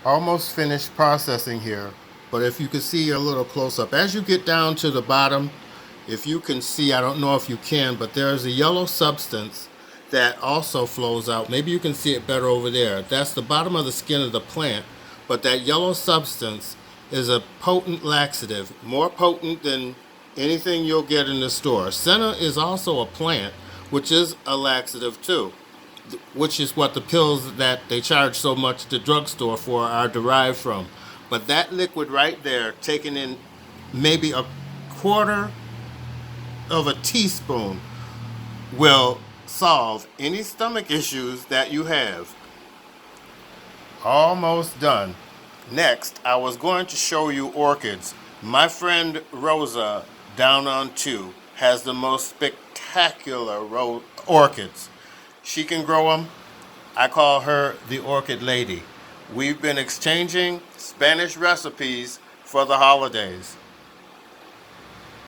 Almost finished processing here, but if you can see a little close up, as you get down to the bottom, if you can see, I don't know if you can, but there's a yellow substance that also flows out. Maybe you can see it better over there. That's the bottom of the skin of the plant, but that yellow substance is a potent laxative, more potent than anything you'll get in the store. Senna is also a plant, which is a laxative too, which is what the pills that they charge so much at the drugstore for are derived from. But that liquid right there, taken in maybe a quarter of a teaspoon, will solve any stomach issues that you have. Almost done. Next, I was going to show you orchids. My friend Rosa down on 2 has the most spectacular orchids. She can grow them. I call her the Orchid Lady. We've been exchanging Spanish recipes for the holidays.